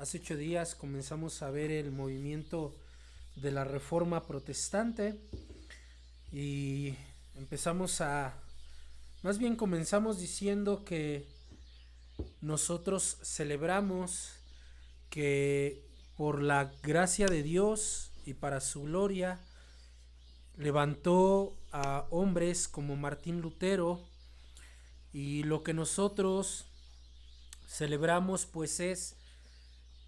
Hace 8 días comenzamos a ver el movimiento de la Reforma Protestante y más bien comenzamos diciendo que nosotros celebramos que por la gracia de Dios y para su gloria levantó a hombres como Martín Lutero, y lo que nosotros celebramos pues es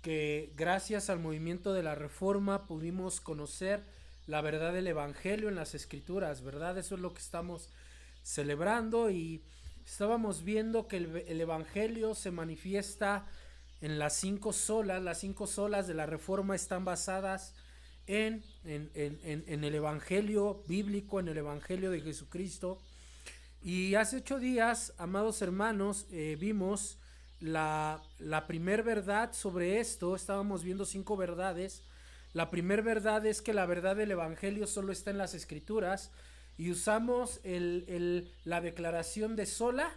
que gracias al movimiento de la Reforma pudimos conocer la verdad del Evangelio en las Escrituras, ¿verdad? Eso es lo que estamos celebrando, y estábamos viendo que el Evangelio se manifiesta en las 5 solas. Las 5 solas de la Reforma están basadas en el Evangelio bíblico, en el Evangelio de Jesucristo. Y hace 8 días, amados hermanos, vimos la primer verdad sobre esto. Estábamos viendo 5 verdades. La primer verdad es que la verdad del Evangelio solo está en las Escrituras, y usamos la declaración de sola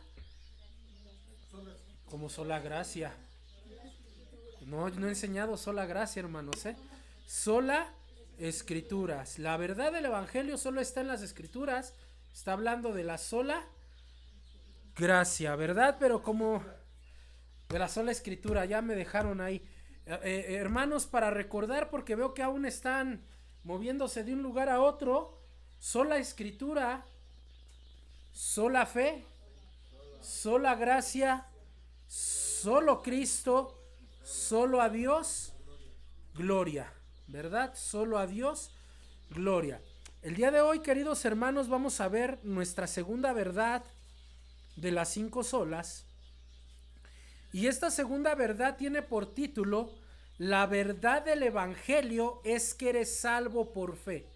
como sola gracia. No he enseñado sola gracia, hermanos, sola Escrituras. La verdad del Evangelio solo está en las Escrituras. Está hablando de la sola gracia, ¿verdad? Pero como de la sola Escritura, ya me dejaron ahí. Hermanos, para recordar, porque veo que aún están moviéndose de un lugar a otro: sola Escritura, sola fe, sola gracia, solo Cristo, solo a Dios gloria, ¿verdad? Solo a Dios gloria. El día de hoy, queridos hermanos, vamos a ver nuestra segunda verdad de las 5 solas. Y esta segunda verdad tiene por título: la verdad del Evangelio es que eres salvo por fe.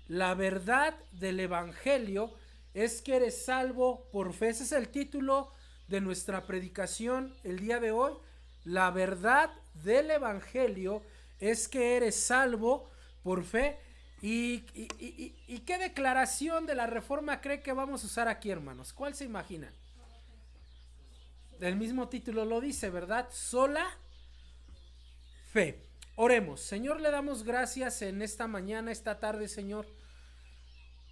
La verdad del Evangelio es que eres salvo por fe. Ese es el título de nuestra predicación el día de hoy. La verdad del Evangelio es que eres salvo por fe. ¿Y qué declaración de la Reforma cree que vamos a usar aquí, hermanos? ¿Cuál se imaginan? El mismo título lo dice, ¿verdad? Sola fe. Oremos. Señor, le damos gracias en esta mañana, esta tarde, Señor,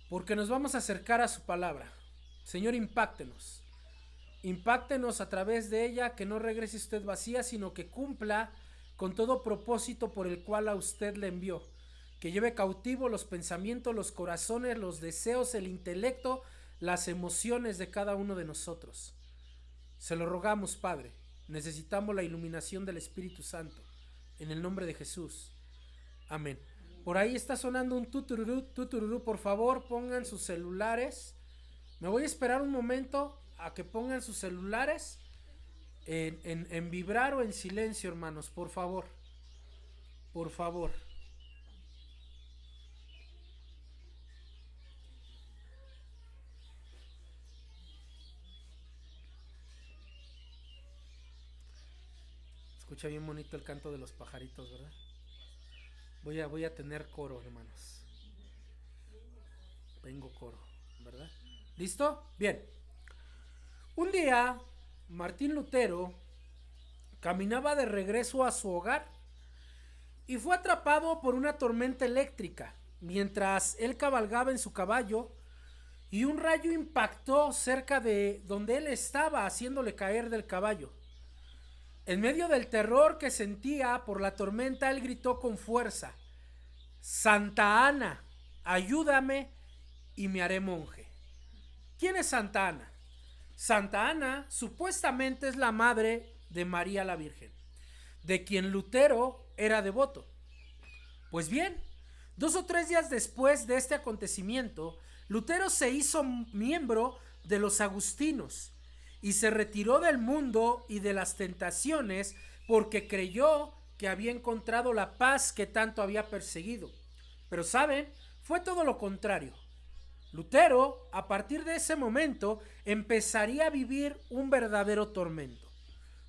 porque nos vamos a acercar a su palabra. Señor, impáctenos. Impáctenos a través de ella, que no regrese usted vacía, sino que cumpla con todo propósito por el cual a usted le envió. Que lleve cautivo los pensamientos, los corazones, los deseos, el intelecto, las emociones de cada uno de nosotros. Se lo rogamos, Padre. Necesitamos la iluminación del Espíritu Santo. En el nombre de Jesús. Amén. Por ahí está sonando un tutururú, tutururú. Por favor, pongan sus celulares. Me voy a esperar un momento a que pongan sus celulares en vibrar o en silencio, hermanos. Por favor. Por favor. Escucha bien bonito el canto de los pajaritos, ¿verdad? Voy a tener coro, hermanos. Tengo coro, ¿verdad? ¿Listo? Bien. Un día, Martín Lutero caminaba de regreso a su hogar y fue atrapado por una tormenta eléctrica mientras él cabalgaba en su caballo, y un rayo impactó cerca de donde él estaba, haciéndole caer del caballo. En medio del terror que sentía por la tormenta, él gritó con fuerza: Santa Ana, ayúdame y me haré monje. ¿Quién es Santa Ana? Santa Ana supuestamente es la madre de María la Virgen, de quien Lutero era devoto. Pues bien, 2 o 3 días después de este acontecimiento, Lutero se hizo miembro de los agustinos y se retiró del mundo y de las tentaciones, porque creyó que había encontrado la paz que tanto había perseguido. Pero ¿saben? Fue todo lo contrario. Lutero, a partir de ese momento, empezaría a vivir un verdadero tormento.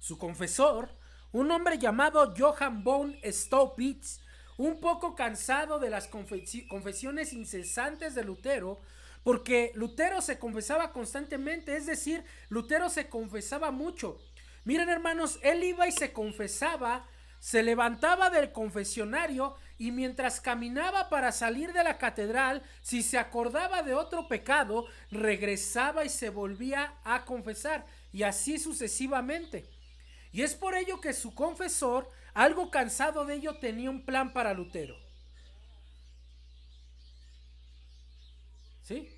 Su confesor, un hombre llamado Johann von Staupitz, un poco cansado de las confesiones incesantes de Lutero, porque Lutero se confesaba constantemente, es decir, Lutero se confesaba mucho. Miren, hermanos, él iba y se confesaba se levantaba del confesionario y mientras caminaba para salir de la catedral, si se acordaba de otro pecado, regresaba y se volvía a confesar, y así sucesivamente. Y es por ello que su confesor, algo cansado de ello, tenía un plan para Lutero. ¿Sí?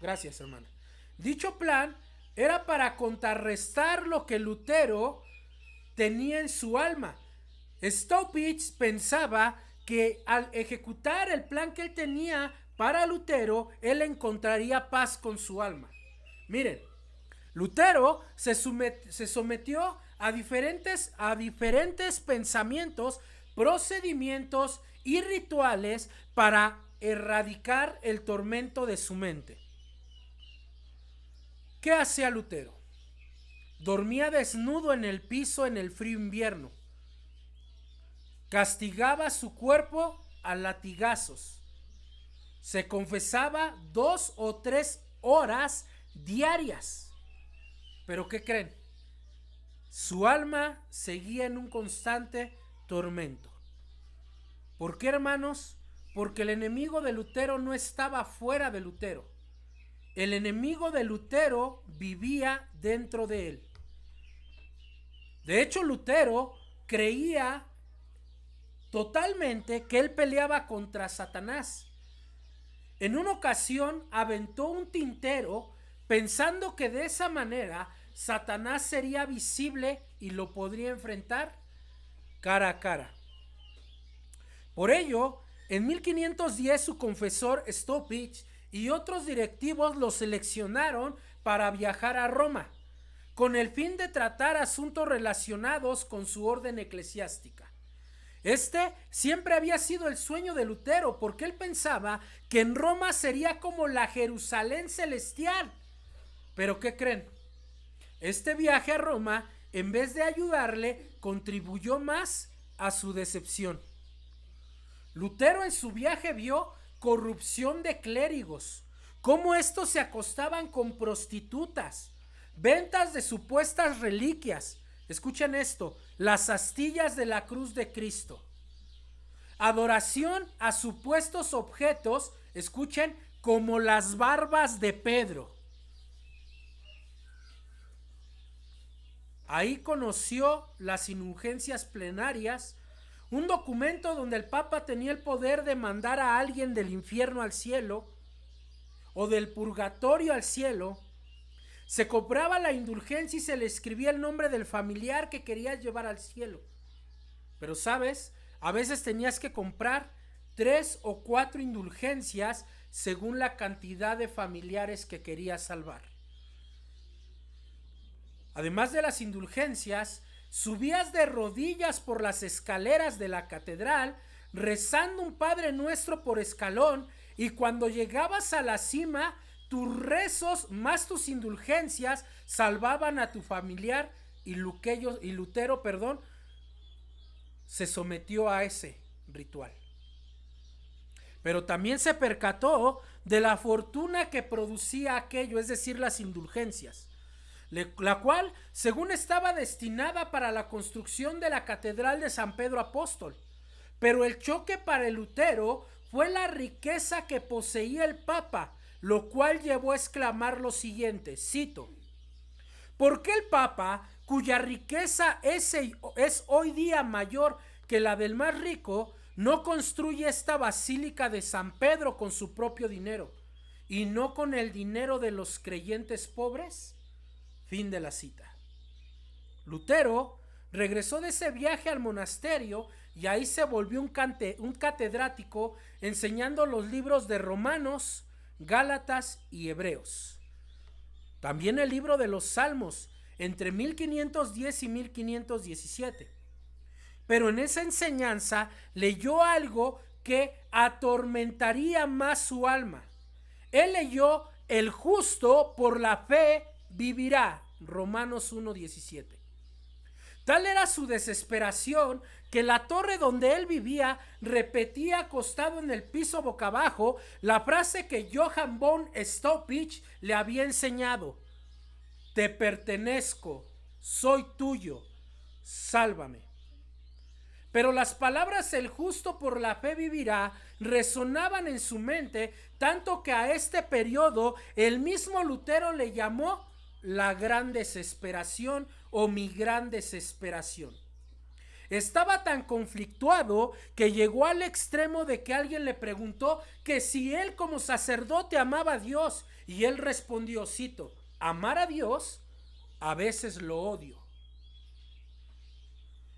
Gracias, hermano. Dicho plan era para contrarrestar lo que Lutero tenía en su alma. Staupitz pensaba que al ejecutar el plan que él tenía para Lutero, él encontraría paz con su alma. Miren, Lutero se sometió a diferentes pensamientos, procedimientos y rituales para erradicar el tormento de su mente. ¿Qué hacía Lutero? Dormía desnudo en el piso en el frío invierno. Castigaba su cuerpo a latigazos. Se confesaba 2 o 3 horas diarias. ¿Pero qué creen? Su alma seguía en un constante tormento. ¿Por qué, hermanos? Porque el enemigo de Lutero no estaba fuera de Lutero. El enemigo de Lutero vivía dentro de él. De hecho, Lutero creía totalmente que él peleaba contra Satanás. En una ocasión aventó un tintero pensando que de esa manera Satanás sería visible y lo podría enfrentar cara a cara. Por ello, en 1510 su confesor Staupitz y otros directivos lo seleccionaron para viajar a Roma, con el fin de tratar asuntos relacionados con su orden eclesiástica. Este siempre había sido el sueño de Lutero, porque él pensaba que en Roma sería como la Jerusalén celestial. ¿Pero qué creen? Este viaje a Roma, en vez de ayudarle, contribuyó más a su decepción. Lutero en su viaje vio corrupción de clérigos, cómo estos se acostaban con prostitutas, ventas de supuestas reliquias. Escuchen esto: las astillas de la cruz de Cristo, adoración a supuestos objetos, escuchen, como las barbas de Pedro. Ahí conoció las indulgencias plenarias, un documento donde el Papa tenía el poder de mandar a alguien del infierno al cielo o del purgatorio al cielo. Se cobraba la indulgencia y se le escribía el nombre del familiar que querías llevar al cielo. Pero sabes, a veces tenías que comprar 3 o 4 indulgencias según la cantidad de familiares que querías salvar. Además de las indulgencias, subías de rodillas por las escaleras de la catedral, rezando un Padre Nuestro por escalón, y cuando llegabas a la cima, tus rezos más tus indulgencias salvaban a tu familiar, y Lutero, se sometió a ese ritual. Pero también se percató de la fortuna que producía aquello, es decir, las indulgencias, la cual, según estaba destinada para la construcción de la Catedral de San Pedro Apóstol. Pero el choque para el Lutero fue la riqueza que poseía el Papa, lo cual llevó a exclamar lo siguiente, cito: ¿por qué el Papa, cuya riqueza es hoy día mayor que la del más rico, no construye esta basílica de San Pedro con su propio dinero y no con el dinero de los creyentes pobres? Fin de la cita. Lutero regresó de ese viaje al monasterio y ahí se volvió un catedrático, enseñando los libros de Romanos, Gálatas y Hebreos. También el libro de los Salmos entre 1510 y 1517. Pero en esa enseñanza leyó algo que atormentaría más su alma. Él leyó: el justo por la fe vivirá, Romanos 1:17. Tal era su desesperación que la torre donde él vivía repetía acostado en el piso boca abajo la frase que Johann von Staupitz le había enseñado: te pertenezco, soy tuyo, sálvame. Pero las palabras "el justo por la fe vivirá" resonaban en su mente, tanto que a este periodo el mismo Lutero le llamó la gran desesperación o mi gran desesperación. Estaba tan conflictuado que llegó al extremo de que alguien le preguntó que si él como sacerdote amaba a Dios, y él respondió, cito, "amar a Dios, a veces lo odio".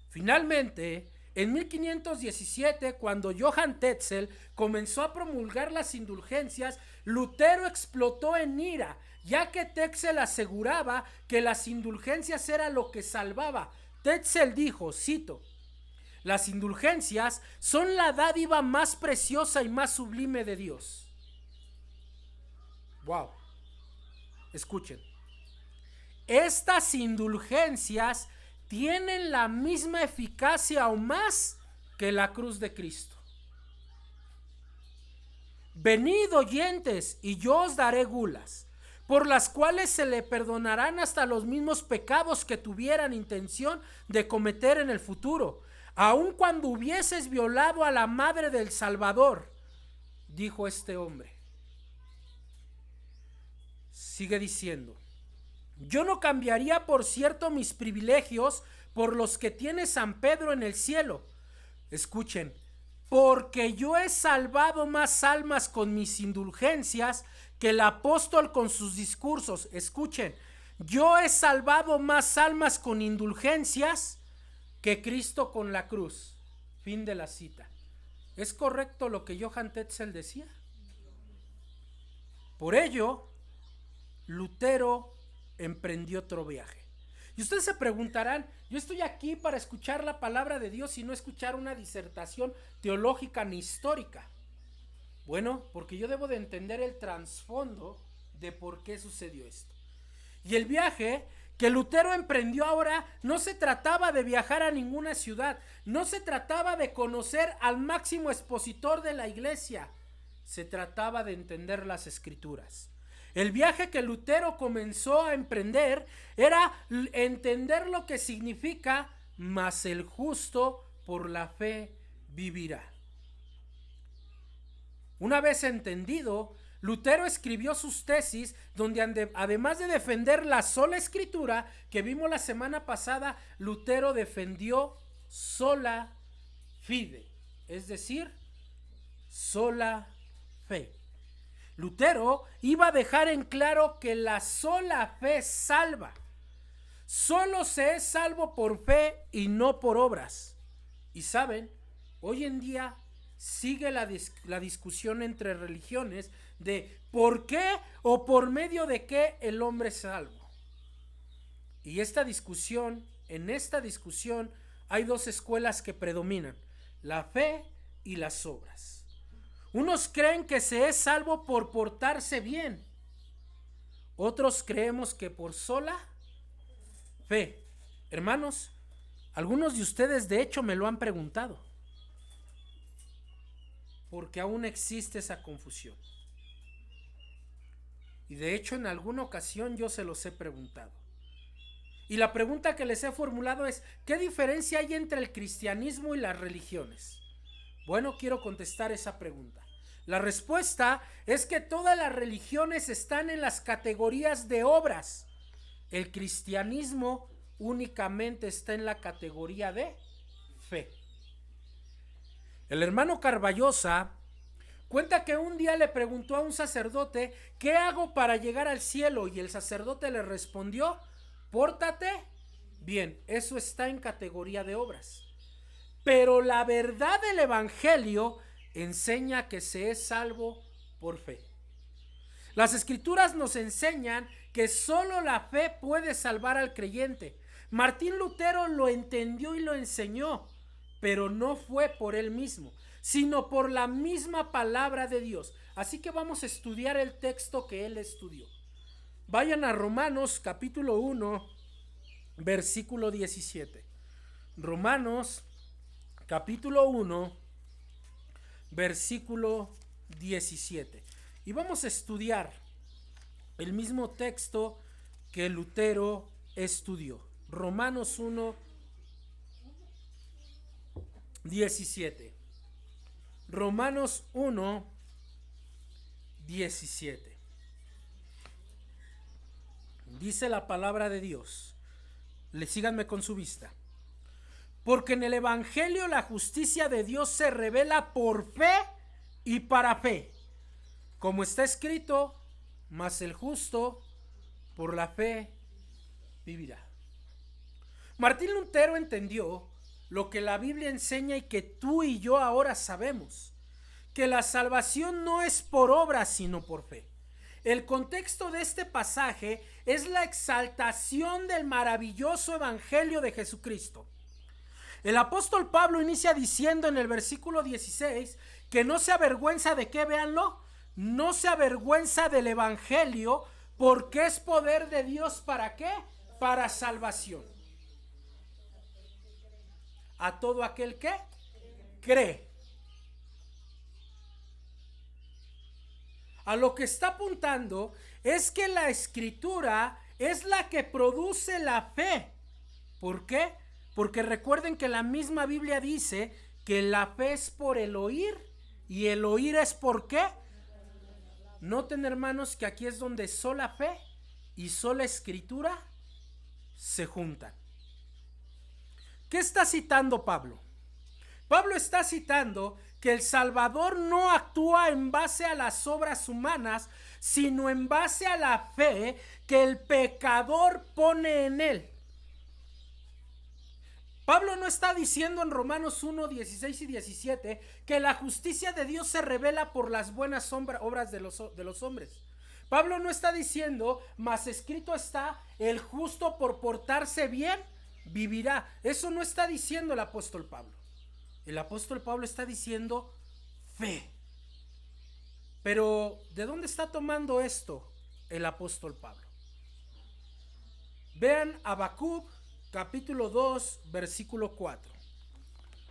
Finalmente, en 1517, cuando Johann Tetzel comenzó a promulgar las indulgencias, Lutero explotó en ira, ya que Tetzel aseguraba que las indulgencias era lo que salvaba. Tetzel dijo, cito, "las indulgencias son la dádiva más preciosa y más sublime de Dios". Wow. Escuchen. Estas indulgencias tienen la misma eficacia o más que la cruz de Cristo. Venid, oyentes, y yo os daré gulas, por las cuales se le perdonarán hasta los mismos pecados que tuvieran intención de cometer en el futuro, aun cuando hubieses violado a la madre del Salvador, dijo este hombre. Sigue diciendo, "yo no cambiaría, por cierto, mis privilegios por los que tiene San Pedro en el cielo". Escuchen, "porque yo he salvado más almas con mis indulgencias que el apóstol con sus discursos". Escuchen, "yo he salvado más almas con indulgencias que Cristo con la cruz". Fin de la cita. ¿Es correcto lo que Johann Tetzel decía? Por ello, Lutero emprendió otro viaje. Y ustedes se preguntarán, yo estoy aquí para escuchar la palabra de Dios y no escuchar una disertación teológica ni histórica. Bueno, porque yo debo de entender el trasfondo de por qué sucedió esto. Y el viaje que Lutero emprendió ahora no se trataba de viajar a ninguna ciudad, no se trataba de conocer al máximo expositor de la iglesia, se trataba de entender las escrituras. El viaje que Lutero comenzó a emprender era entender lo que significa "mas el justo por la fe vivirá". Una vez entendido, Lutero escribió sus tesis donde además de defender la sola escritura que vimos la semana pasada, Lutero defendió sola fide, es decir, sola fe. Lutero iba a dejar en claro que la sola fe salva. Solo se es salvo por fe y no por obras. Y saben, hoy en día sigue la discusión entre religiones de por qué o por medio de qué el hombre es salvo. Y en esta discusión hay dos escuelas que predominan, la fe y las obras. Unos creen que se es salvo por portarse bien. Otros creemos que por sola fe. Hermanos, algunos de ustedes de hecho me lo han preguntado, porque aún existe esa confusión. Y de hecho en alguna ocasión yo se los he preguntado. Y la pregunta que les he formulado es, ¿qué diferencia hay entre el cristianismo y las religiones? Bueno, quiero contestar esa pregunta. La respuesta es que todas las religiones están en las categorías de obras. El cristianismo únicamente está en la categoría de fe. El hermano Carballosa cuenta que un día le preguntó a un sacerdote, ¿qué hago para llegar al cielo? Y el sacerdote le respondió, pórtate bien, eso está en categoría de obras. Pero la verdad del evangelio enseña que se es salvo por fe. Las escrituras nos enseñan que solo la fe puede salvar al creyente. Martín Lutero lo entendió y lo enseñó, pero no fue por él mismo, sino por la misma palabra de Dios. Así que vamos a estudiar el texto que él estudió. Vayan a Romanos capítulo 1, versículo 17. Romanos capítulo 1, versículo 17. Y vamos a estudiar el mismo texto que Lutero estudió. Romanos 1, 17. Romanos 1, 17. Dice la palabra de Dios. Síganme con su vista. Porque en el Evangelio la justicia de Dios se revela por fe y para fe. Como está escrito, mas el justo por la fe vivirá. Martín Lutero entendió lo que la Biblia enseña y que tú y yo ahora sabemos, que la salvación no es por obras sino por fe. El contexto de este pasaje es la exaltación del maravilloso evangelio de Jesucristo. El apóstol Pablo inicia diciendo en el versículo 16 que no se avergüenza de qué, véanlo, no se avergüenza del evangelio porque es poder de Dios, ¿para qué? Para salvación. A todo aquel que cree. A lo que está apuntando es que la escritura es la que produce la fe. ¿Por qué? Porque recuerden que la misma Biblia dice que la fe es por el oír y el oír es ¿por qué? Noten, hermanos, que aquí es donde sola fe y sola escritura se juntan. ¿Qué está citando Pablo? Pablo está citando que el Salvador no actúa en base a las obras humanas, sino en base a la fe que el pecador pone en él. Pablo no está diciendo en Romanos 1, 16 y 17 que la justicia de Dios se revela por las buenas obras de los hombres. Pablo no está diciendo, mas escrito está, el justo por portarse bien vivirá. Eso no está diciendo el apóstol Pablo. El apóstol Pablo está diciendo fe. Pero ¿de dónde está tomando esto el apóstol Pablo? Vean Habacuc capítulo 2 versículo 4.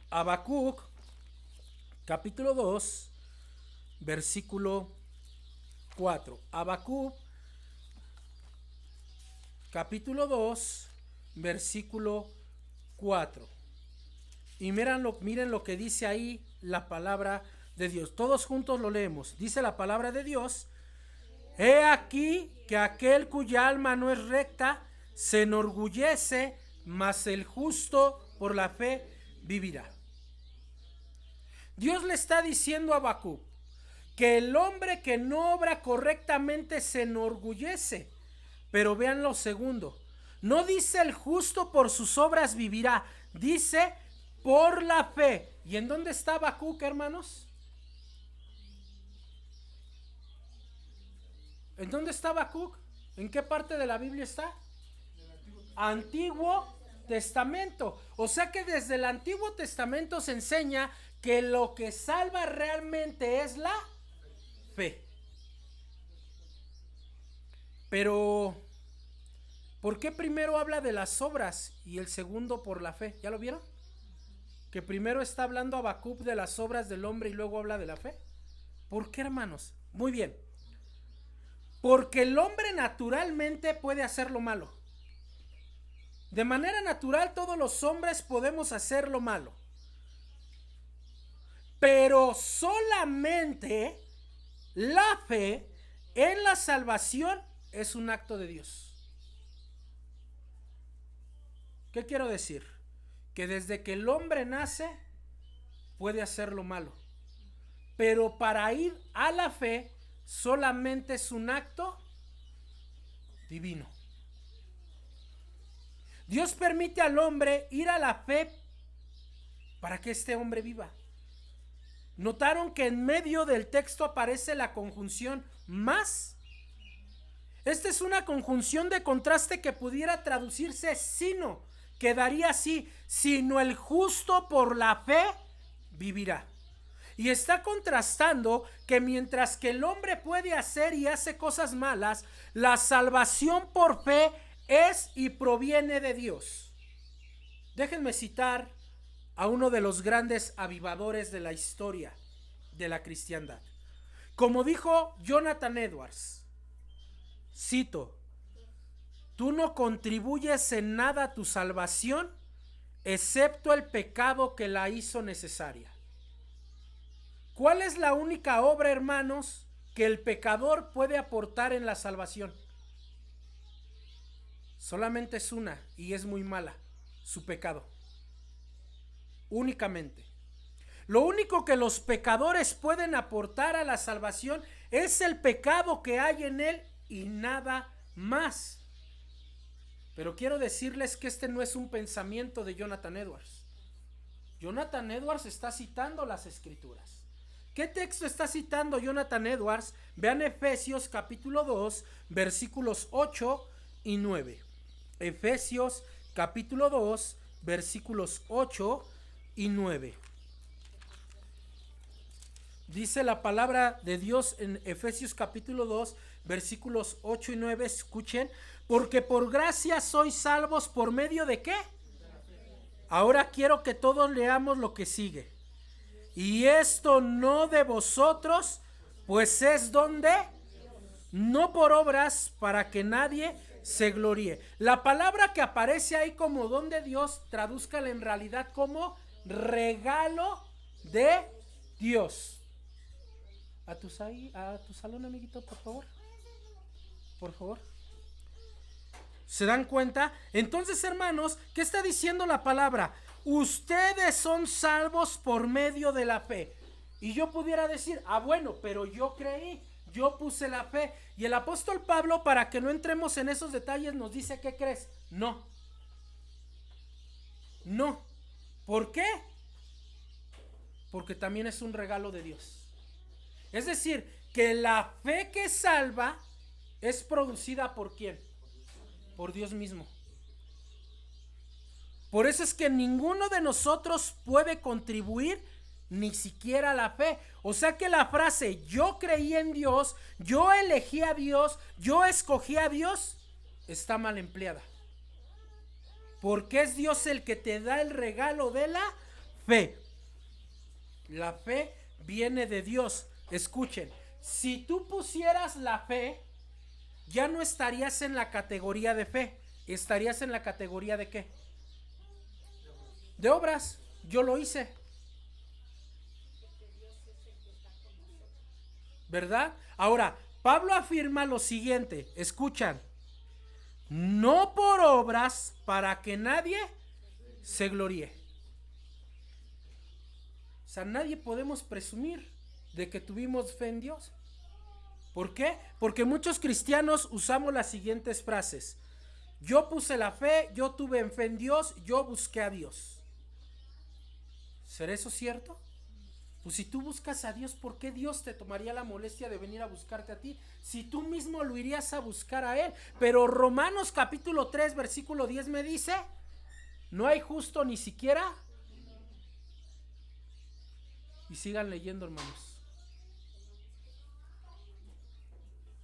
Habacuc capítulo 2 versículo 4. Habacuc capítulo 2 versículo 4. Y miren lo que dice ahí la palabra de Dios. Todos juntos lo leemos. Dice la palabra de Dios: he aquí que aquel cuya alma no es recta se enorgullece, mas el justo por la fe vivirá. Dios le está diciendo a Habacuc que el hombre que no obra correctamente se enorgullece. Pero vean lo segundo. No dice el justo por sus obras vivirá. Dice por la fe. ¿Y en dónde está Habacuc, hermanos? ¿En dónde está Habacuc? ¿En qué parte de la Biblia está? Antiguo Testamento. O sea que desde el Antiguo Testamento se enseña que lo que salva realmente es la fe. Pero ¿por qué primero habla de las obras y el segundo por la fe? ¿Ya lo vieron? Que primero está hablando Habacuc de las obras del hombre y luego habla de la fe. ¿Por qué, hermanos? Muy bien. Porque el hombre naturalmente puede hacer lo malo. De manera natural todos los hombres podemos hacer lo malo. Pero solamente la fe en la salvación es un acto de Dios. ¿Qué quiero decir? Que desde que el hombre nace puede hacer lo malo. Pero para ir a la fe solamente es un acto divino. Dios permite al hombre ir a la fe para que este hombre viva. ¿Notaron que en medio del texto aparece la conjunción más? Esta es una conjunción de contraste que pudiera traducirse sino. Quedaría así: sino el justo por la fe vivirá. Y está contrastando que mientras que el hombre puede hacer y hace cosas malas, la salvación por fe es y proviene de Dios. Déjenme citar a uno de los grandes avivadores de la historia de la cristiandad. Como dijo Jonathan Edwards, cito: tú no contribuyes en nada a tu salvación excepto el pecado que la hizo necesaria. ¿Cuál es la única obra, hermanos, que el pecador puede aportar en la salvación? Solamente es una, y es muy mala: su pecado. Únicamente. Lo único que los pecadores pueden aportar a la salvación es el pecado que hay en él y nada más. Pero quiero decirles que este no es un pensamiento de Jonathan Edwards. Jonathan Edwards está citando las escrituras. ¿Qué texto está citando Jonathan Edwards? Vean Efesios capítulo 2, versículos 8 y 9. Efesios capítulo 2, versículos 8 y 9. Dice la palabra de Dios en Efesios capítulo 2, versículos 8 y 9. Escuchen: porque por gracia sois salvos por medio de ¿qué? Ahora quiero que todos leamos lo que sigue. Y esto no de vosotros, pues es don de, no por obras, para que nadie se gloríe. La palabra que aparece ahí como don de Dios, tradúzcala en realidad como regalo de Dios. A tu salón, amiguito, por favor. Por favor. ¿Se dan cuenta? Entonces, hermanos, ¿qué está diciendo la palabra? Ustedes son salvos por medio de la fe. Y yo pudiera decir, bueno, pero yo creí, yo puse la fe. Y el apóstol Pablo, para que no entremos en esos detalles, nos dice: ¿qué crees? No. No. ¿Por qué? Porque también es un regalo de Dios. Es decir, que la fe que salva es producida ¿por quién? Por Dios mismo. Por eso es que ninguno de nosotros puede contribuir ni siquiera a la fe. O sea que la frase yo creí en Dios, yo elegí a Dios, yo escogí a Dios, está mal empleada. Porque es Dios el que te da el regalo de la fe. La fe viene de Dios. Escuchen, si tú pusieras la fe, ya no estarías en la categoría de fe, estarías en la categoría de ¿qué? De obras. Yo lo hice, ¿verdad? Ahora, Pablo afirma lo siguiente, escuchan: no por obras, para que nadie se gloríe. O sea, nadie podemos presumir de que tuvimos fe en Dios. ¿Por qué? Porque muchos cristianos usamos las siguientes frases: yo puse la fe, yo tuve fe en Dios, yo busqué a Dios. ¿Será eso cierto? Pues si tú buscas a Dios, ¿por qué Dios te tomaría la molestia de venir a buscarte a ti? Si tú mismo lo irías a buscar a Él. Pero Romanos capítulo 3, versículo 10 me dice: no hay justo ni siquiera. Y sigan leyendo, hermanos.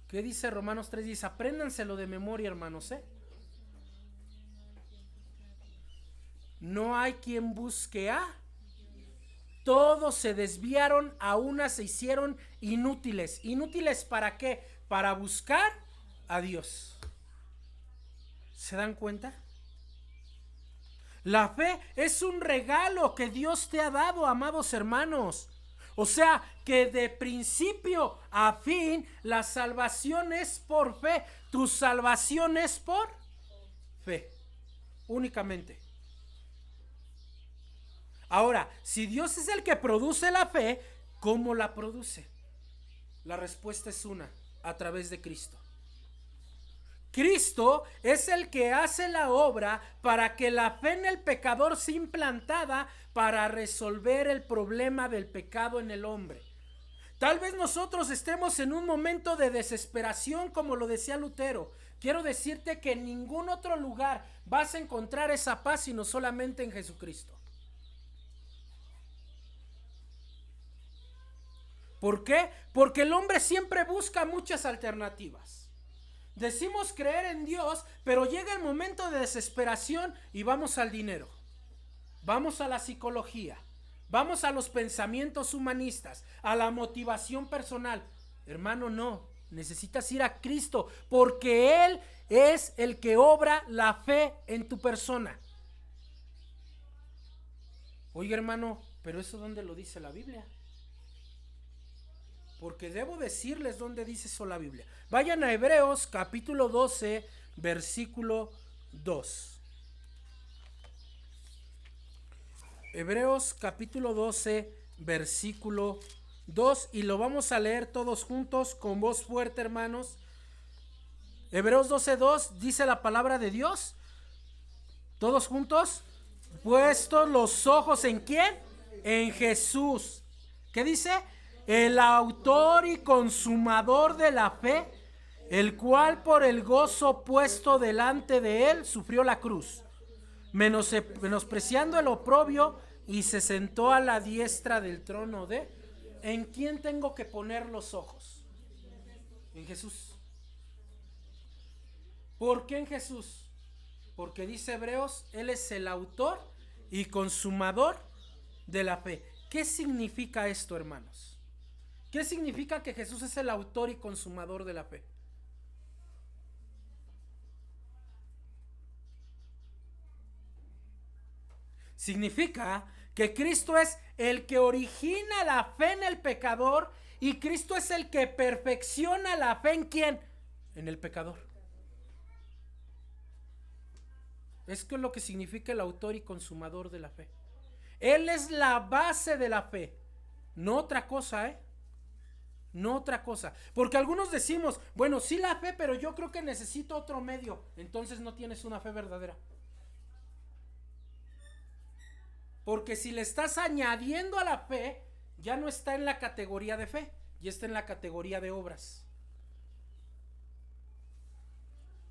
¿Qué dice Romanos 3? Dice: apréndanselo de memoria, hermanos, No hay quien busque a. Todos se desviaron, a una se hicieron inútiles. ¿Inútiles para qué? Para buscar a Dios. ¿Se dan cuenta? La fe es un regalo que Dios te ha dado, amados hermanos. O sea, que de principio a fin la salvación es por fe. Tu salvación es por fe, únicamente. Ahora, si Dios es el que produce la fe, ¿cómo la produce? La respuesta es una: a través de Cristo. Cristo es el que hace la obra para que la fe en el pecador sea implantada para resolver el problema del pecado en el hombre. Tal vez nosotros estemos en un momento de desesperación, como lo decía Lutero. Quiero decirte que en ningún otro lugar vas a encontrar esa paz sino solamente en Jesucristo. ¿Por qué? Porque el hombre siempre busca muchas alternativas. Decimos creer en Dios, pero llega el momento de desesperación y vamos al dinero, vamos a la psicología, vamos a los pensamientos humanistas, a la motivación personal. Hermano, no, necesitas ir a Cristo, porque Él es el que obra la fe en tu persona. Oiga, hermano, pero ¿eso dónde lo dice la Biblia? Porque debo decirles dónde dice eso la Biblia. Vayan a Hebreos capítulo 12, versículo 2. Hebreos capítulo 12, versículo 2. Y lo vamos a leer todos juntos con voz fuerte, hermanos. Hebreos 12, 2 dice la palabra de Dios. Todos juntos. Puestos los ojos ¿en quién? En Jesús. ¿Qué dice? El autor y consumador de la fe, el cual por el gozo puesto delante de él sufrió la cruz, menospreciando el oprobio, y se sentó a la diestra del trono de... ¿En quién tengo que poner los ojos? En Jesús. ¿Por qué en Jesús? Porque dice Hebreos, Él es el autor y consumador de la fe. ¿Qué significa esto, hermanos? ¿Qué significa que Jesús es el autor y consumador de la fe? Significa que Cristo es el que origina la fe en el pecador, y Cristo es el que perfecciona la fe ¿en quién? En el pecador. Es que es lo que significa el autor y consumador de la fe. Él es la base de la fe, no otra cosa, no otra cosa. Porque algunos decimos, bueno, sí la fe, pero yo creo que necesito otro medio. Entonces no tienes una fe verdadera. Porque si le estás añadiendo a la fe, ya no está en la categoría de fe, ya está en la categoría de obras.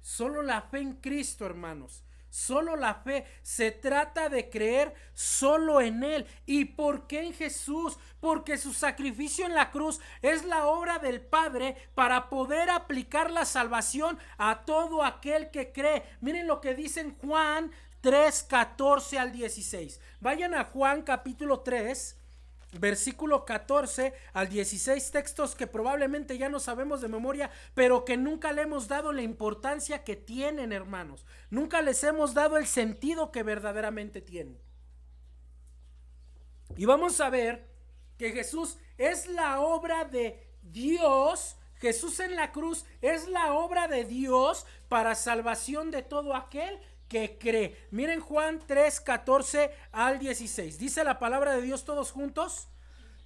Solo la fe en Cristo, hermanos. Solo la fe. Se trata de creer solo en Él. ¿Y por qué en Jesús? Porque su sacrificio en la cruz es la obra del Padre para poder aplicar la salvación a todo aquel que cree. Miren lo que dice en Juan 3, 14 al 16. Vayan a Juan capítulo 3, versículo 14 al 16, textos que probablemente ya no sabemos de memoria, pero que nunca le hemos dado la importancia que tienen, hermanos. Nunca les hemos dado el sentido que verdaderamente tienen. Y vamos a ver que Jesús es la obra de Dios. Jesús en la cruz es la obra de Dios para salvación de todo aquel que cree. Miren Juan 3, 14 al 16. Dice la palabra de Dios todos juntos.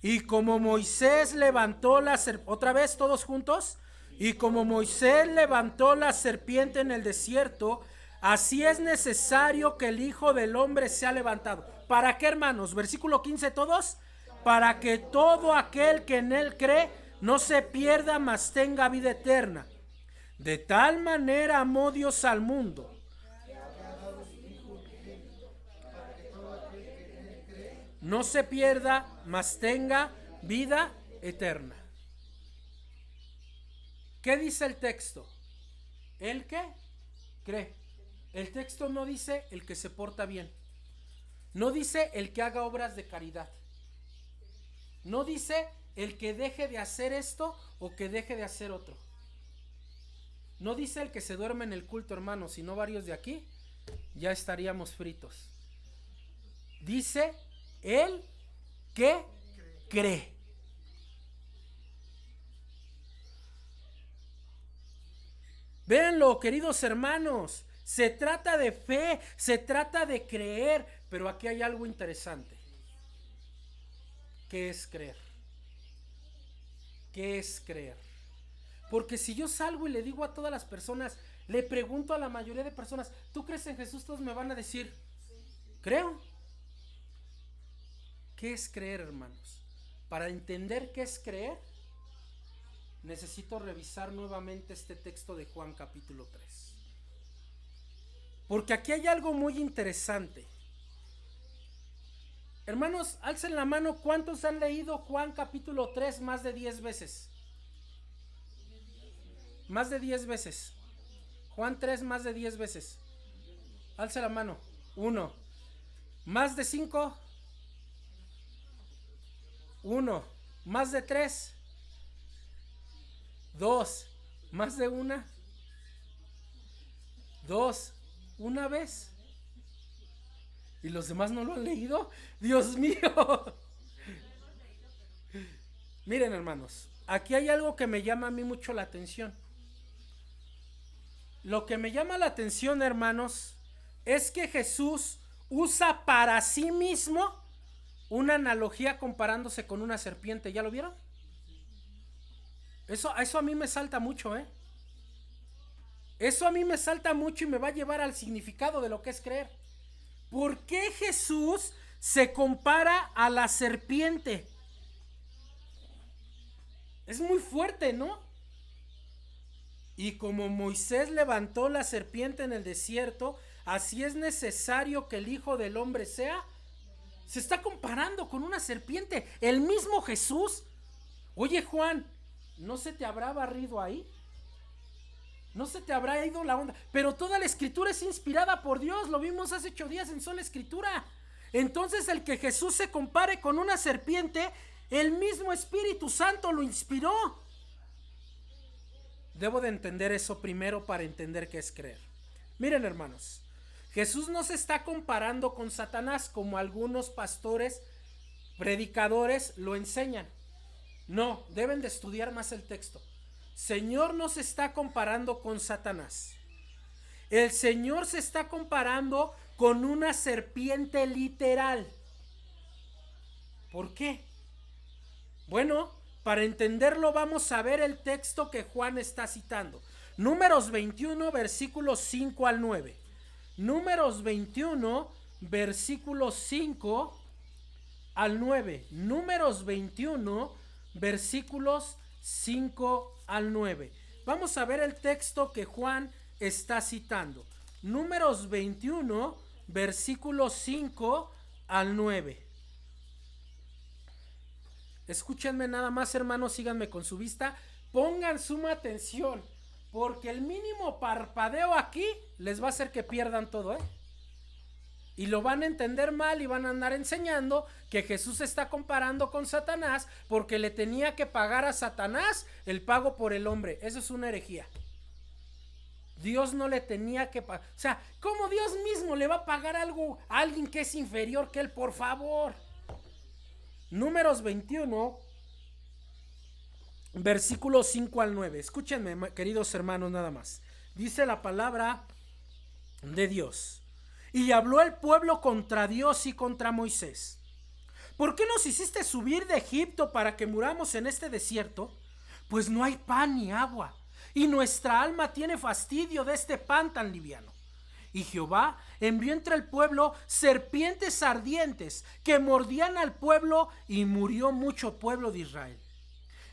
Y como Moisés levantó la serpiente, otra vez todos juntos. Y como Moisés levantó la serpiente en el desierto, así es necesario que el Hijo del Hombre sea levantado. ¿Para qué, hermanos? Versículo 15 todos. Para que todo aquel que en él cree no se pierda, mas tenga vida eterna. De tal manera amó Dios al mundo. No se pierda, mas tenga vida eterna. ¿Qué dice el texto? ¿El que cree? El texto no dice el que se porta bien. No dice el que haga obras de caridad. No dice el que deje de hacer esto o que deje de hacer otro. No dice el que se duerme en el culto, hermanos, sino varios de aquí ya estaríamos fritos. Dice el que cree. Véanlo, queridos hermanos, se trata de fe, se trata de creer, pero aquí hay algo interesante. ¿Qué es creer? ¿Qué es creer? Porque si yo salgo y le digo a todas las personas, le pregunto a la mayoría de personas, ¿tú crees en Jesús? Todos me van a decir, creo. ¿Qué es creer, hermanos? Para entender qué es creer, necesito revisar nuevamente este texto de Juan capítulo 3. Porque aquí hay algo muy interesante. Hermanos, alcen la mano, ¿cuántos han leído Juan capítulo 3 más de 10 veces? Más de 10 veces. Juan 3 más de 10 veces. Alce la mano. 1. ¿Más de 5? 1. ¿Más de 3? 2. ¿Más de 1? 2. ¿Una vez? ¿Y los demás no lo han leído? Dios mío. Miren, hermanos, aquí hay algo que me llama a mí mucho la atención. Lo que me llama la atención, hermanos, es que Jesús usa para sí mismo una analogía comparándose con una serpiente. ¿Ya lo vieron? Eso a mí me salta mucho, ¿eh? Eso a mí me salta mucho y me va a llevar al significado de lo que es creer. ¿Por qué Jesús se compara a la serpiente? Es muy fuerte, ¿no? Y como Moisés levantó la serpiente en el desierto, así es necesario que el Hijo del Hombre sea. Se está comparando con una serpiente. El mismo Jesús. Oye, Juan, ¿no se te habrá barrido ahí? ¿No se te habrá ido la onda? Pero toda la escritura es inspirada por Dios. Lo vimos hace 8 días en sola escritura. Entonces el que Jesús se compare con una serpiente, el mismo Espíritu Santo lo inspiró. Debo de entender eso primero para entender qué es creer. Miren, hermanos, Jesús no se está comparando con Satanás como algunos pastores, predicadores lo enseñan. No, deben de estudiar más el texto. Señor no se está comparando con Satanás. El Señor se está comparando con una serpiente literal. ¿Por qué? Bueno, para entenderlo vamos a ver el texto que Juan está citando. Números 21, versículos 5 al 9. Números 21, versículos 5 al 9. Números 21, versículos 5 al 9. Vamos a ver el texto que Juan está citando. Números 21, versículos 5 al 9. Escúchenme nada más, hermanos, síganme con su vista. Pongan suma atención, porque el mínimo parpadeo aquí les va a hacer que pierdan todo, ¿eh? Y lo van a entender mal y van a andar enseñando que Jesús se está comparando con Satanás porque le tenía que pagar a Satanás el pago por el hombre. Eso es una herejía. Dios no le tenía que pagar. O sea, ¿cómo Dios mismo le va a pagar algo a alguien que es inferior que él? Por favor. Números 21, versículos 5 al 9. Escúchenme, queridos hermanos, nada más. Dice la palabra de Dios. Y habló el pueblo contra Dios y contra Moisés. ¿Por qué nos hiciste subir de Egipto para que muramos en este desierto? Pues no hay pan ni agua, y nuestra alma tiene fastidio de este pan tan liviano. Y Jehová envió entre el pueblo serpientes ardientes que mordían al pueblo, y murió mucho pueblo de Israel.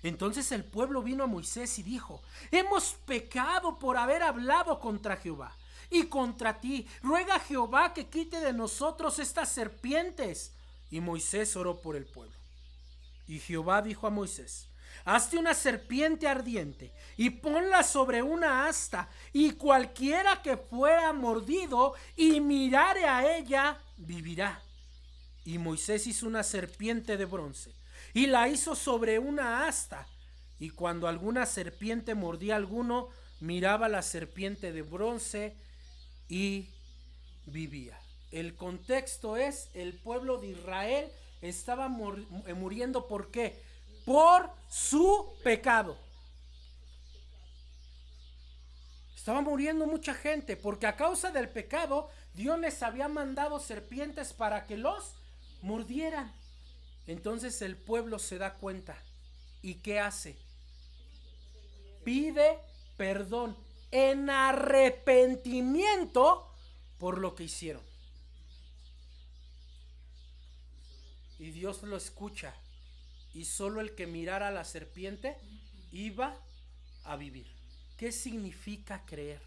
Entonces el pueblo vino a Moisés y dijo: hemos pecado por haber hablado contra Jehová y contra ti. Ruega a Jehová que quite de nosotros estas serpientes. Y Moisés oró por el pueblo. Y Jehová dijo a Moisés: hazte una serpiente ardiente y ponla sobre una asta, y cualquiera que fuera mordido y mirare a ella, vivirá. Y Moisés hizo una serpiente de bronce y la hizo sobre una asta. Y cuando alguna serpiente mordía a alguno, miraba la serpiente de bronce y vivía. El contexto es: el pueblo de Israel estaba muriendo. ¿Por qué? Por su pecado. Estaba muriendo mucha gente porque a causa del pecado Dios les había mandado serpientes para que los mordieran. Entonces el pueblo se da cuenta. ¿Y qué hace? Pide perdón en arrepentimiento por lo que hicieron. Y Dios lo escucha. Y solo el que mirara a la serpiente iba a vivir. ¿Qué significa creer?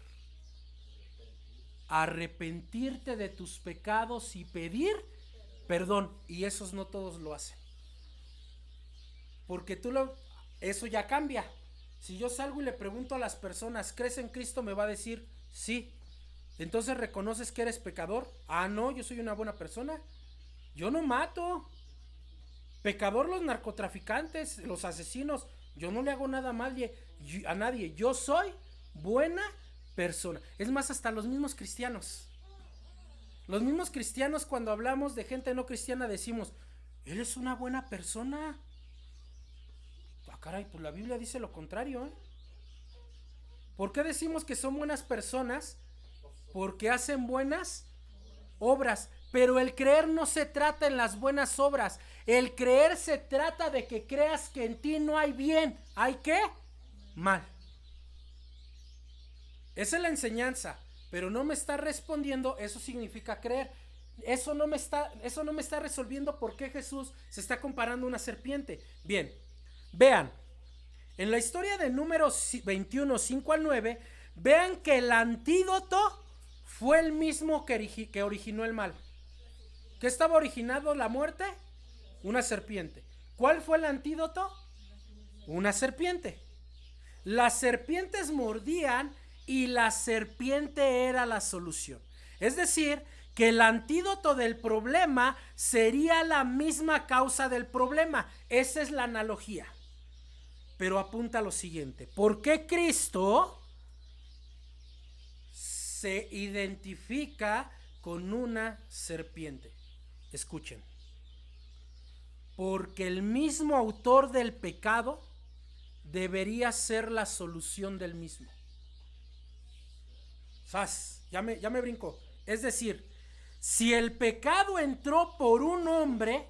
Arrepentirte de tus pecados y pedir perdón. Y esos no todos lo hacen. Porque eso ya cambia. Si yo salgo y le pregunto a las personas: ¿crees en Cristo? Me va a decir sí. Entonces, ¿reconoces que eres pecador? Ah, no, yo soy una buena persona. Yo no mato. Pecador los narcotraficantes, los asesinos. Yo no le hago nada mal a nadie. Yo soy buena persona. Es más, hasta los mismos cristianos. Los mismos cristianos, cuando hablamos de gente no cristiana, decimos, él es una buena persona. Ah, caray, pues la Biblia dice lo contrario, ¿eh? ¿Por qué decimos que son buenas personas? Porque hacen buenas obras. Pero el creer no se trata en las buenas obras. El creer se trata de que creas que en ti no hay bien. ¿Hay qué? Mal. Esa es la enseñanza. Pero no me está respondiendo, eso significa creer. Eso no me está resolviendo por qué Jesús se está comparando a una serpiente. Bien, vean. En la historia de Números 21, 5 al 9, vean que el antídoto fue el mismo que originó el mal. ¿Qué estaba originando la muerte? Una serpiente. ¿Cuál fue el antídoto? Una serpiente. Las serpientes mordían y la serpiente era la solución. Es decir, que el antídoto del problema sería la misma causa del problema. Esa es la analogía. Pero apunta a lo siguiente. ¿Por qué Cristo se identifica con una serpiente? Escuchen. Porque el mismo autor del pecado debería ser la solución del mismo. ¡Sas! Ya me brincó. Es decir, si el pecado entró por un hombre,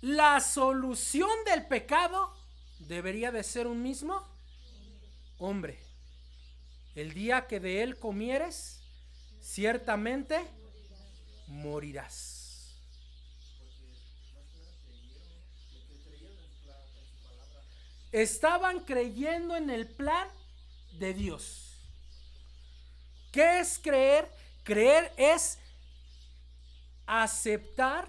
la solución del pecado debería de ser un mismo hombre. El día que de él comieres, ciertamente morirás. Estaban creyendo en el plan de Dios. ¿Qué es creer? Creer es aceptar,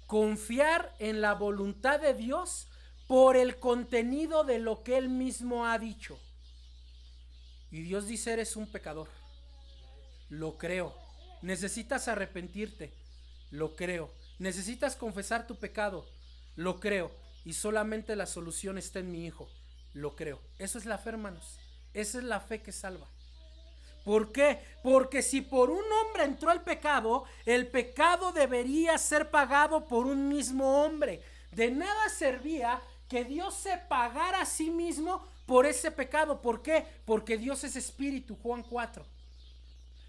confiar en la voluntad de Dios por el contenido de lo que Él mismo ha dicho. Y Dios dice, eres un pecador. Lo creo. Necesitas arrepentirte. Lo creo. Necesitas confesar tu pecado. Lo creo. Y solamente la solución está en mi Hijo. Lo creo. Eso es la fe, hermanos. Esa es la fe que salva. ¿Por qué? Porque si por un hombre entró el pecado debería ser pagado por un mismo hombre. De nada servía que Dios se pagara a sí mismo por ese pecado. ¿Por qué? Porque Dios es espíritu, Juan 4.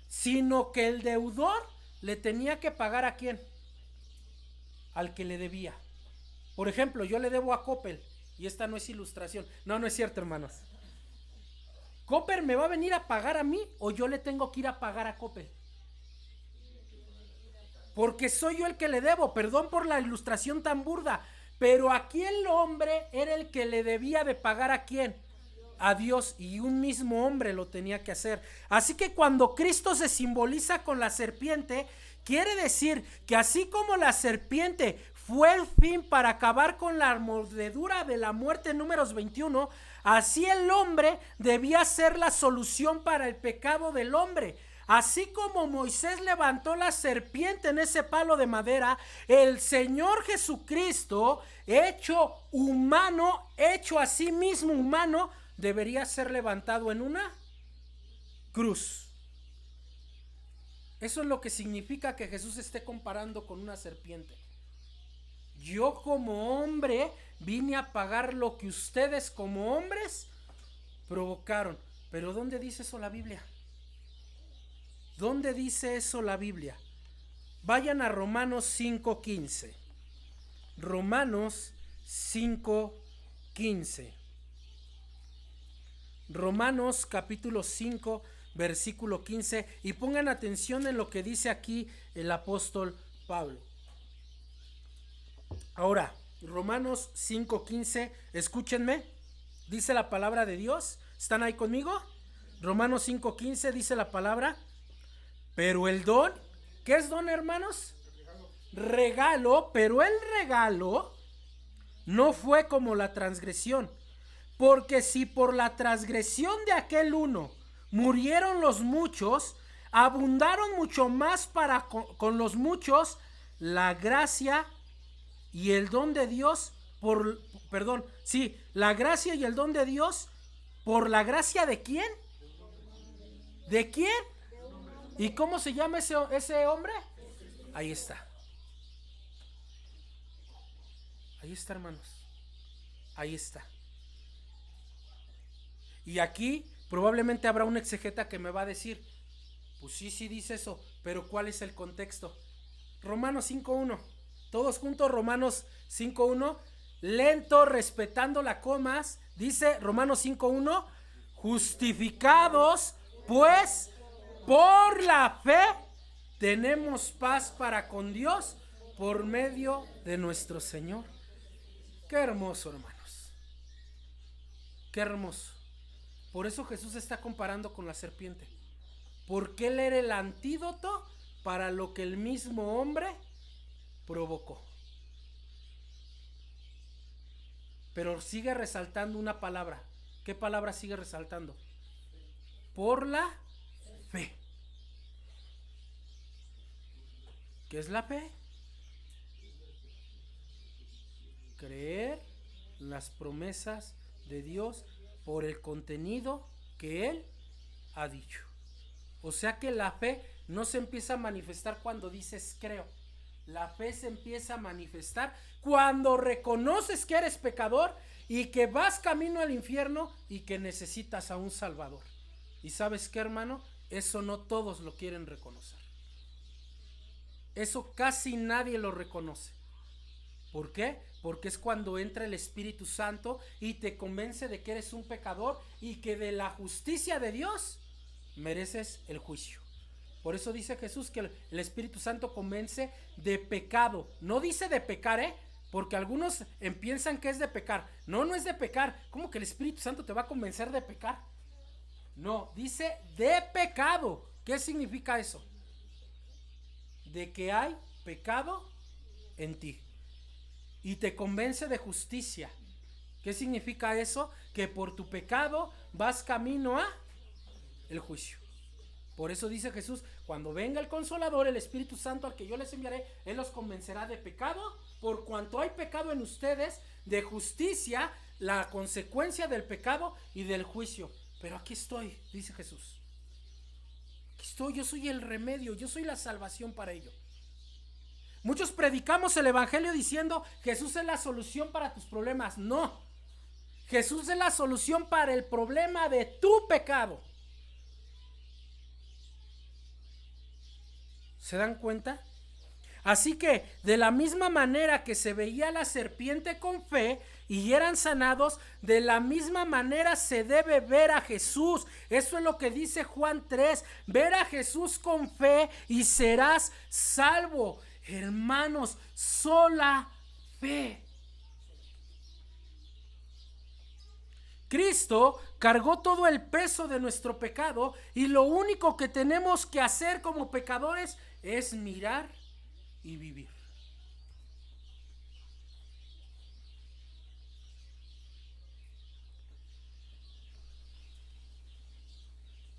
Sino que el deudor le tenía que pagar ¿a quién? Al que le debía. Por ejemplo, yo le debo a Coppel, y esta no es ilustración. No es cierto, hermanos. ¿Coppel me va a venir a pagar a mí o yo le tengo que ir a pagar a Coppel? Porque soy yo el que le debo. Perdón por la ilustración tan burda, pero aquí el hombre era el que le debía de pagar ¿a quién? A Dios, y un mismo hombre lo tenía que hacer. Así que cuando Cristo se simboliza con la serpiente, quiere decir que así como la serpiente fue el fin para acabar con la mordedura de la muerte en Números 21, así el hombre debía ser la solución para el pecado del hombre. Así como Moisés levantó la serpiente en ese palo de madera, el Señor Jesucristo, hecho humano, hecho a sí mismo humano, debería ser levantado en una cruz. Eso es lo que significa que Jesús esté comparando con una serpiente. Yo como hombre vine a pagar lo que ustedes como hombres provocaron. Pero ¿dónde dice eso la Biblia? ¿Dónde dice eso la Biblia? Vayan a Romanos 5:15. Romanos 5:15. Romanos capítulo 5, versículo 15. Y pongan atención en lo que dice aquí el apóstol Pablo. Ahora, Romanos 5:15, escúchenme, dice la palabra de Dios. ¿Están ahí conmigo? Romanos 5:15 dice la palabra. Pero el don, ¿qué es don, hermanos? Regalo, pero el regalo no fue como la transgresión. Porque si por la transgresión de aquel uno murieron los muchos, abundaron mucho más para con los muchos la gracia y el don de Dios la gracia y el don de Dios por la gracia ¿de quién? ¿De quién? ¿Y cómo se llama ese hombre? Ahí está. Ahí está, hermanos. Ahí está. Y aquí probablemente habrá un exegeta que me va a decir, pues sí dice eso, pero ¿cuál es el contexto? Romanos 5.1. Todos juntos, Romanos 5.1. Lento, respetando las comas. Dice Romanos 5.1. Justificados, pues, por la fe, tenemos paz para con Dios por medio de nuestro Señor. Qué hermoso, hermanos. Qué hermoso. Por eso Jesús está comparando con la serpiente. Porque Él era el antídoto para lo que el mismo hombre provocó. Pero sigue resaltando una palabra. ¿Qué palabra sigue resaltando? Por la fe. ¿Qué es la fe? Creer en las promesas de Dios por el contenido que Él ha dicho. O sea que la fe no se empieza a manifestar cuando dices creo. La fe se empieza a manifestar cuando reconoces que eres pecador y que vas camino al infierno y que necesitas a un Salvador. ¿Y sabes qué, hermano? Eso no todos lo quieren reconocer. Eso casi nadie lo reconoce. ¿Por qué? Porque es cuando entra el Espíritu Santo y te convence de que eres un pecador y que de la justicia de Dios mereces el juicio. Por eso dice Jesús que el Espíritu Santo convence de pecado. No dice de pecar, porque algunos piensan que es de pecar. No, no es de pecar. ¿Cómo que el Espíritu Santo te va a convencer de pecar? No, dice de pecado. ¿Qué significa eso? De que hay pecado en ti. Y te convence de justicia. ¿Qué significa eso? Que por tu pecado vas camino a el juicio. Por eso dice Jesús, cuando venga el Consolador, el Espíritu Santo al que yo les enviaré, Él los convencerá de pecado, por cuanto hay pecado en ustedes, de justicia, la consecuencia del pecado y del juicio. Pero aquí estoy, dice Jesús. Aquí estoy, yo soy el remedio, yo soy la salvación para ello. Muchos predicamos el evangelio diciendo Jesús es la solución para tus problemas. No, Jesús es la solución para el problema de tu pecado. ¿Se dan cuenta? Así que de la misma manera que se veía la serpiente con fe y eran sanados, de la misma manera se debe ver a Jesús. Eso es lo que dice Juan 3. Ver a Jesús con fe y serás salvo. Hermanos, sola fe. Cristo cargó todo el peso de nuestro pecado y lo único que tenemos que hacer como pecadores es mirar y vivir.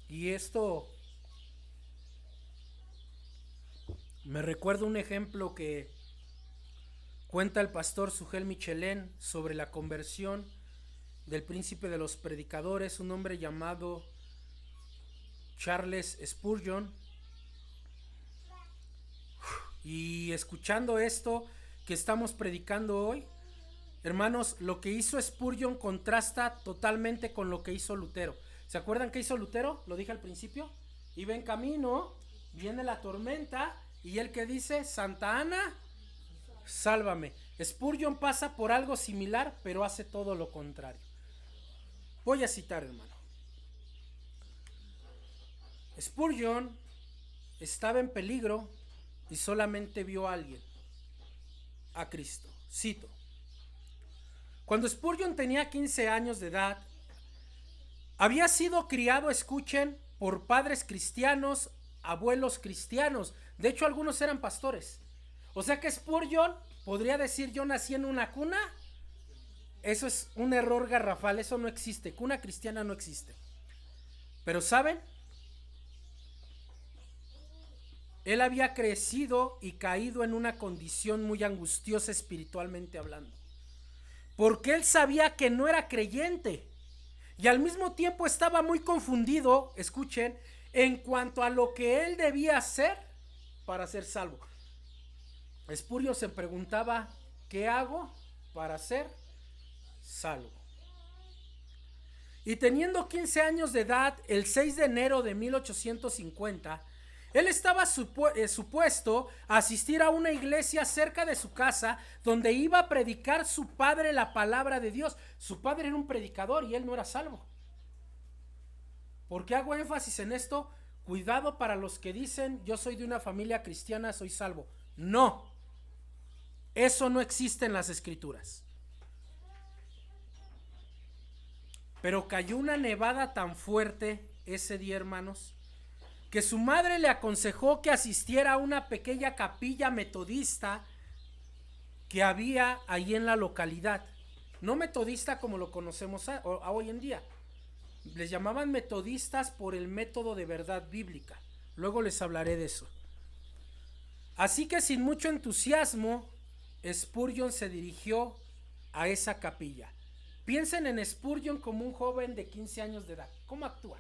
Y esto me recuerda un ejemplo que cuenta el pastor Sugel Michelén sobre la conversión del príncipe de los predicadores, un hombre llamado Charles Spurgeon. Y escuchando esto que estamos predicando hoy, hermanos, lo que hizo Spurgeon contrasta totalmente con lo que hizo Lutero. ¿Se acuerdan qué hizo Lutero? Lo dije al principio. Iba en camino, viene la tormenta y él que dice, Santa Ana, sálvame. Spurgeon pasa por algo similar, pero hace todo lo contrario. Voy a citar, hermano. Spurgeon estaba en peligro y solamente vio a alguien, a Cristo. Cito: cuando Spurgeon tenía 15 años de edad, había sido criado, escuchen, por padres cristianos, abuelos cristianos. De hecho, algunos eran pastores. O sea que Spurgeon podría decir, yo nací en una cuna. Eso es un error garrafal, eso no existe. Cuna cristiana no existe. Pero ¿saben? Él había crecido y caído en una condición muy angustiosa espiritualmente hablando. Porque él sabía que no era creyente. Y al mismo tiempo estaba muy confundido, escuchen, en cuanto a lo que él debía hacer para ser salvo. Spurgeon se preguntaba, ¿qué hago para ser salvo? Y teniendo 15 años de edad, el 6 de enero de 1850, él estaba supuesto a asistir a una iglesia cerca de su casa donde iba a predicar su padre la palabra de Dios. Su padre era un predicador y él no era salvo. ¿Por qué hago énfasis en esto? Cuidado para los que dicen, yo soy de una familia cristiana, soy salvo. No, eso no existe en las escrituras. Pero cayó una nevada tan fuerte ese día, hermanos, que su madre le aconsejó que asistiera a una pequeña capilla metodista que había ahí en la localidad. No metodista como lo conocemos hoy en día. Les llamaban metodistas por el método de verdad bíblica. Luego les hablaré de eso. Así que sin mucho entusiasmo, Spurgeon se dirigió a esa capilla. Piensen en Spurgeon como un joven de 15 años de edad. ¿Cómo actúa?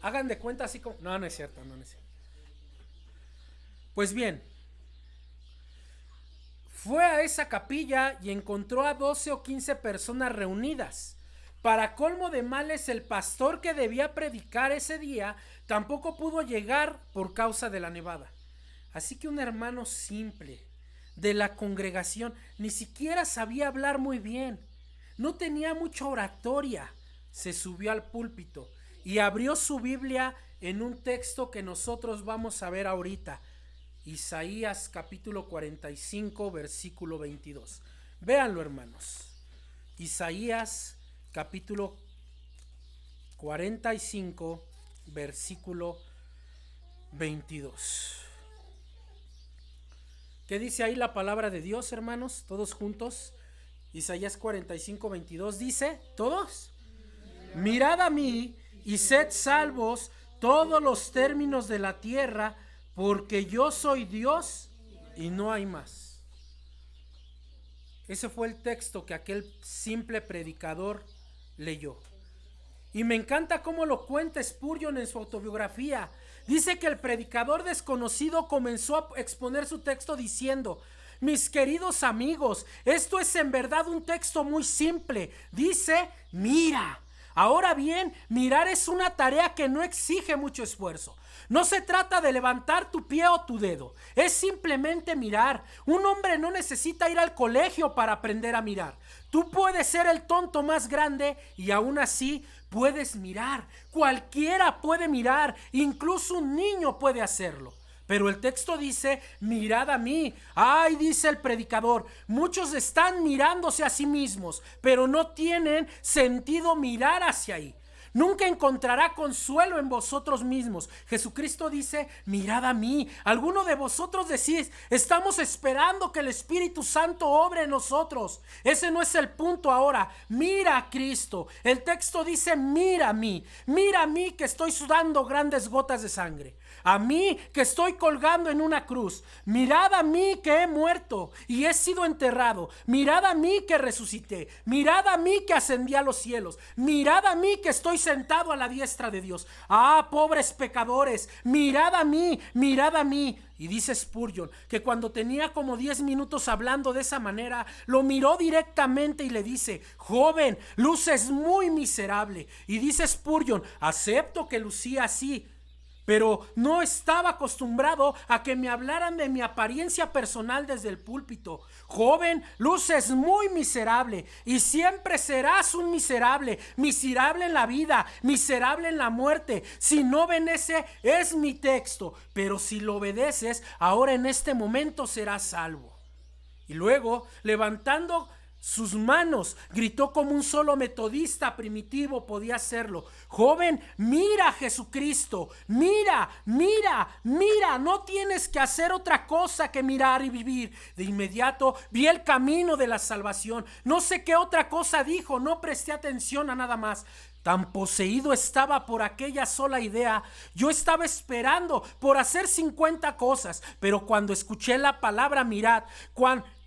Hagan de cuenta así como... No, no es cierto, no es cierto. Pues bien, fue a esa capilla y encontró a 12 o 15 personas reunidas. Para colmo de males, el pastor que debía predicar ese día tampoco pudo llegar por causa de la nevada. Así que un hermano simple de la congregación ni siquiera sabía hablar muy bien, no tenía mucha oratoria, se subió al púlpito y abrió su Biblia en un texto que nosotros vamos a ver ahorita, Isaías capítulo 45 versículo 22. Véanlo, hermanos. Isaías capítulo 45 versículo 22. ¿Qué dice ahí la palabra de Dios, hermanos? Todos juntos. Isaías 45 22 dice, ¿todos? Mirad a mí y sed salvos todos los términos de la tierra, porque yo soy Dios y no hay más. Ese fue el texto que aquel simple predicador leyó. Y me encanta cómo lo cuenta Spurgeon en su autobiografía. Dice que el predicador desconocido comenzó a exponer su texto diciendo: mis queridos amigos, esto es en verdad un texto muy simple. Dice, mira. Ahora bien, mirar es una tarea que no exige mucho esfuerzo. No se trata de levantar tu pie o tu dedo, es simplemente mirar. Un hombre no necesita ir al colegio para aprender a mirar. Tú puedes ser el tonto más grande y aún así puedes mirar. Cualquiera puede mirar, incluso un niño puede hacerlo. Pero el texto dice, mirad a mí. Ay, dice el predicador, muchos están mirándose a sí mismos, pero no tienen sentido mirar hacia ahí. Nunca encontrará consuelo en vosotros mismos. Jesucristo dice, mirad a mí. Alguno de vosotros decís, estamos esperando que el Espíritu Santo obre en nosotros. Ese no es el punto ahora. Mira a Cristo. El texto dice, mira a mí. Mira a mí que estoy sudando grandes gotas de sangre. A mí que estoy colgando en una cruz. Mirad a mí que he muerto y he sido enterrado. Mirad a mí que resucité. Mirad a mí que ascendí a los cielos. Mirad a mí que estoy sentado a la diestra de Dios. Ah, pobres pecadores, mirad a mí, mirad a mí. Y dice Spurgeon que cuando tenía como 10 minutos hablando de esa manera, lo miró directamente y le dice, joven, luces muy miserable. Y dice Spurgeon, acepto que lucía así, pero no estaba acostumbrado a que me hablaran de mi apariencia personal desde el púlpito. Joven, luces muy miserable y siempre serás un miserable, miserable en la vida, miserable en la muerte. Si no obedece, es mi texto, pero si lo obedeces, ahora en este momento serás salvo. Y luego, levantando sus manos, gritó como un solo metodista primitivo podía hacerlo. Joven, mira a Jesucristo, mira, mira, mira, no tienes que hacer otra cosa que mirar y vivir. De inmediato vi el camino de la salvación. No sé qué otra cosa dijo, no presté atención a nada más. Tan poseído estaba por aquella sola idea. Yo estaba esperando por hacer 50 cosas, pero cuando escuché la palabra mirad,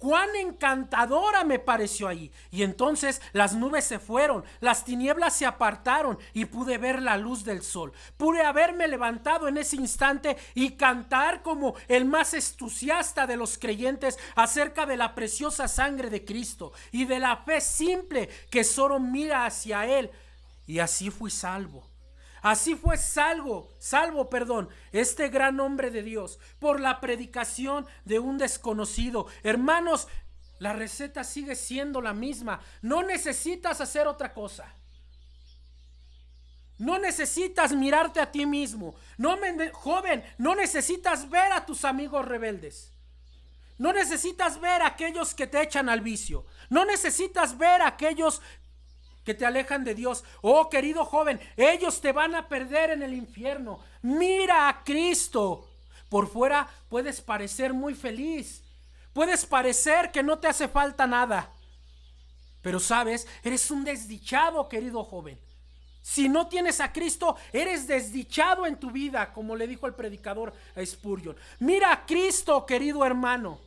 cuán encantadora me pareció ahí. Y entonces las nubes se fueron, las tinieblas se apartaron y pude ver la luz del sol. Pude haberme levantado en ese instante y cantar como el más entusiasta de los creyentes acerca de la preciosa sangre de Cristo y de la fe simple que solo mira hacia Él. Y así fui salvo. Así fue salvo, este gran hombre de Dios por la predicación de un desconocido. Hermanos, la receta sigue siendo la misma. No necesitas hacer otra cosa. No necesitas mirarte a ti mismo. Joven, no necesitas ver a tus amigos rebeldes. No necesitas ver a aquellos que te echan al vicio. No necesitas ver a aquellos que te alejan de Dios. Oh, querido joven, ellos te van a perder en el infierno. Mira a Cristo. Por fuera puedes parecer muy feliz. Puedes parecer que no te hace falta nada. Pero sabes, eres un desdichado, querido joven. Si no tienes a Cristo, eres desdichado en tu vida, como le dijo el predicador a Spurgeon. Mira a Cristo, querido hermano.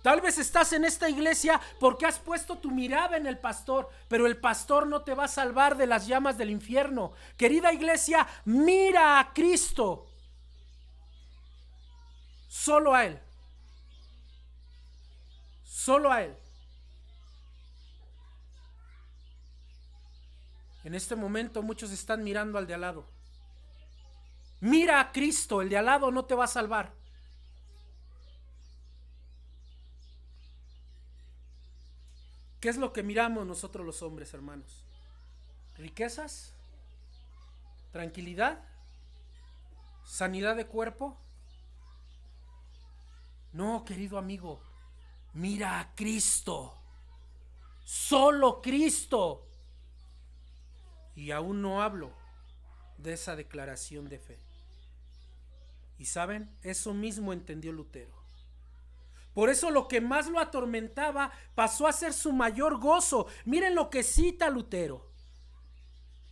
Tal vez estás en esta iglesia porque has puesto tu mirada en el pastor, pero el pastor no te va a salvar de las llamas del infierno. Querida iglesia, mira a Cristo. Solo a Él. Solo a Él. En este momento muchos están mirando al de al lado. Mira a Cristo, el de al lado no te va a salvar. ¿Qué es lo que miramos nosotros los hombres, hermanos? ¿Riquezas? ¿Tranquilidad? ¿Sanidad de cuerpo? No, querido amigo, mira a Cristo. Solo Cristo. Y aún no hablo de esa declaración de fe. Y saben, eso mismo entendió Lutero. Por eso lo que más lo atormentaba pasó a ser su mayor gozo. Miren lo que cita Lutero.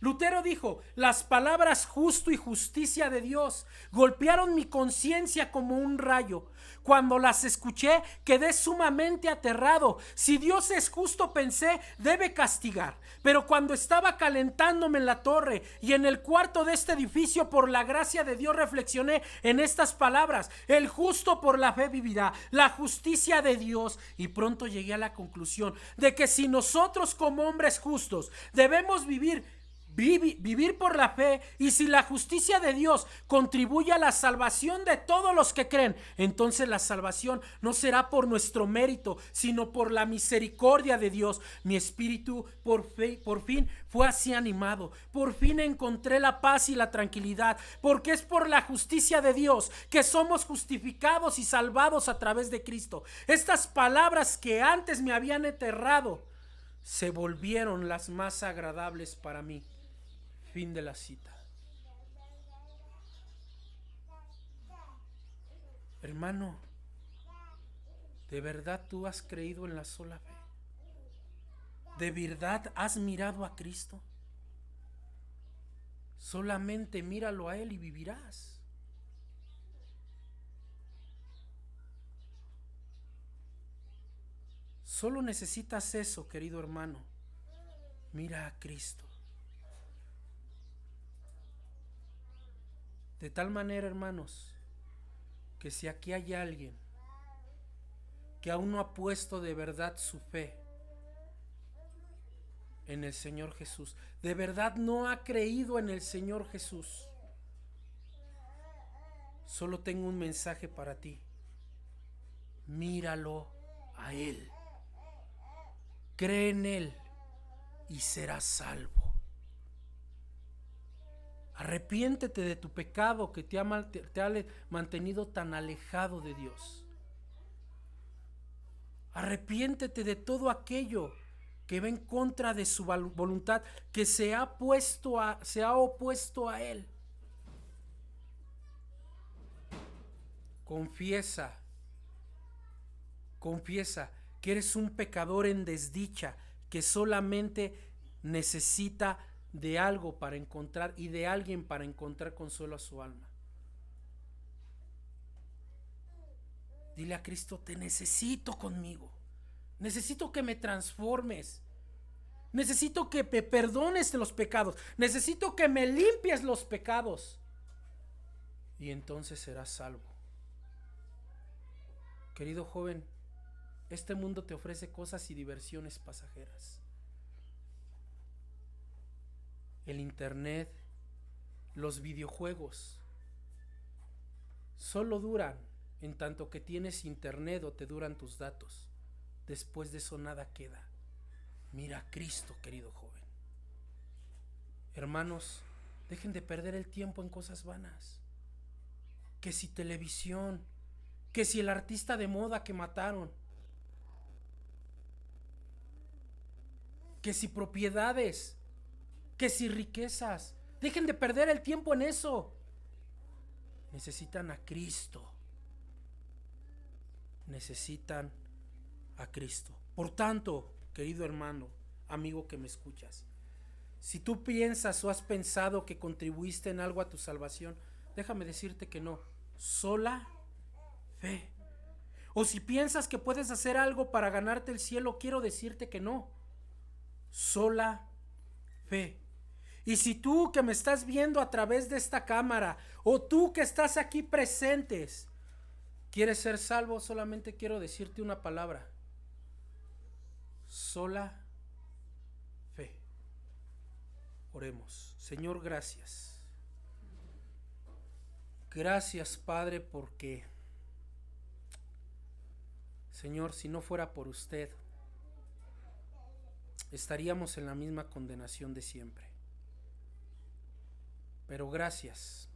Lutero dijo: las palabras justo y justicia de Dios golpearon mi conciencia como un rayo. Cuando las escuché quedé sumamente aterrado. Si Dios es justo, pensé, debe castigar. Pero cuando estaba calentándome en la torre y en el cuarto de este edificio, por la gracia de Dios reflexioné en estas palabras: el justo por la fe vivirá, la justicia de Dios. Y pronto llegué a la conclusión de que si nosotros como hombres justos debemos vivir por la fe, y si la justicia de Dios contribuye a la salvación de todos los que creen, entonces la salvación no será por nuestro mérito, sino por la misericordia de Dios. Mi espíritu por fin fue así animado. Por fin encontré la paz y la tranquilidad, porque es por la justicia de Dios que somos justificados y salvados a través de Cristo. Estas palabras que antes me habían aterrado se volvieron las más agradables para mí. Fin de la cita. Hermano, ¿de verdad tú has creído en la sola fe? ¿De verdad has mirado a Cristo? Solamente míralo a Él y vivirás. Solo necesitas eso, querido hermano. Mira a Cristo. De tal manera, hermanos, que si aquí hay alguien que aún no ha puesto de verdad su fe en el Señor Jesús, de verdad no ha creído en el Señor Jesús, solo tengo un mensaje para ti: míralo a Él, cree en Él y serás salvo. Arrepiéntete de tu pecado que te ha mantenido tan alejado de Dios. Arrepiéntete de todo aquello que va en contra de su voluntad, que se ha opuesto a Él. Confiesa que eres un pecador en desdicha, que solamente necesita de algo para encontrar y de alguien para encontrar consuelo a su alma. Dile a Cristo: te necesito conmigo. Necesito que me transformes. Necesito que me perdones los pecados. Necesito que me limpies los pecados. Y entonces serás salvo. Querido joven, este mundo te ofrece cosas y diversiones pasajeras. El internet, los videojuegos, solo duran en tanto que tienes internet o te duran tus datos. Después de eso nada queda. Mira a Cristo, querido joven. Hermanos, dejen de perder el tiempo en cosas vanas. Que si televisión, que si el artista de moda que mataron, que si propiedades, que si riquezas. Dejen de perder el tiempo en eso. Necesitan a Cristo. Necesitan a Cristo. Por tanto, querido hermano, amigo que me escuchas, si tú piensas o has pensado que contribuiste en algo a tu salvación, déjame decirte que no. Sola fe. O si piensas que puedes hacer algo para ganarte el cielo, quiero decirte que no. Sola fe. Y si tú que me estás viendo a través de esta cámara, o tú que estás aquí presentes, quieres ser salvo, solamente quiero decirte una palabra: sola fe. Oremos. Señor, gracias. Gracias, Padre, porque, Señor, si no fuera por usted, estaríamos en la misma condenación de siempre. Pero gracias.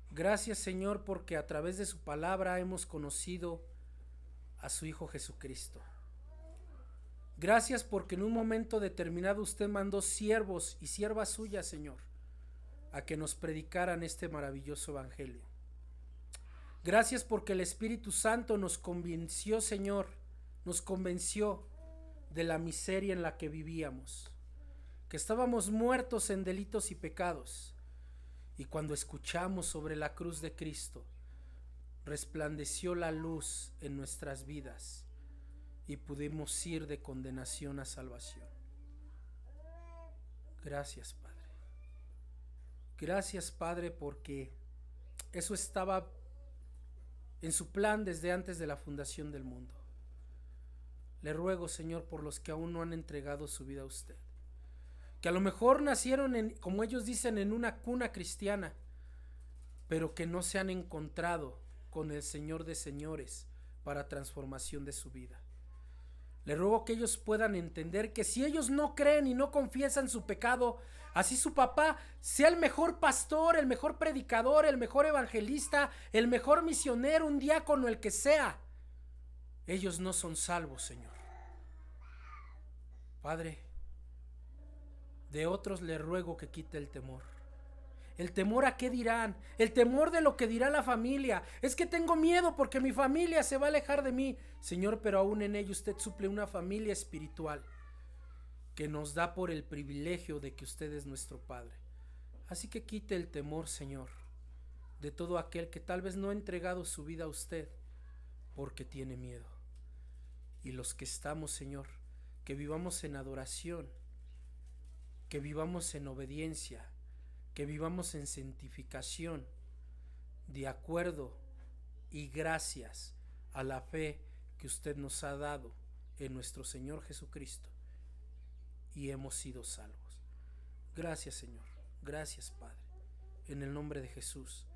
Gracias, Señor, porque a través de su palabra hemos conocido a su Hijo Jesucristo. Gracias porque en un momento determinado usted mandó siervos y siervas suyas, Señor, a que nos predicaran este maravilloso evangelio. Gracias porque el Espíritu Santo nos convenció, Señor, nos convenció de la miseria en la que vivíamos, que estábamos muertos en delitos y pecados. Y cuando escuchamos sobre la cruz de Cristo, resplandeció la luz en nuestras vidas y pudimos ir de condenación a salvación. Gracias, Padre. Gracias, Padre, porque eso estaba en su plan desde antes de la fundación del mundo. Le ruego, Señor, por los que aún no han entregado su vida a usted, que a lo mejor nacieron, como ellos dicen, en una cuna cristiana, pero que no se han encontrado con el Señor de señores para transformación de su vida. Le ruego que ellos puedan entender que si ellos no creen y no confiesan su pecado, así su papá sea el mejor pastor, el mejor predicador, el mejor evangelista, el mejor misionero, un diácono, el que sea, ellos no son salvos, Señor. Padre, de otros le ruego que quite el temor. El temor a qué dirán, el temor de lo que dirá la familia. Es que tengo miedo porque mi familia se va a alejar de mí. Señor, pero aún en ello usted suple una familia espiritual que nos da por el privilegio de que usted es nuestro Padre. Así que quite el temor, Señor, de todo aquel que tal vez no ha entregado su vida a usted porque tiene miedo. Y los que estamos, Señor, que vivamos en adoración, que vivamos en obediencia, que vivamos en santificación, de acuerdo y gracias a la fe que usted nos ha dado en nuestro Señor Jesucristo, y hemos sido salvos. Gracias, Señor. Gracias, Padre. En el nombre de Jesús.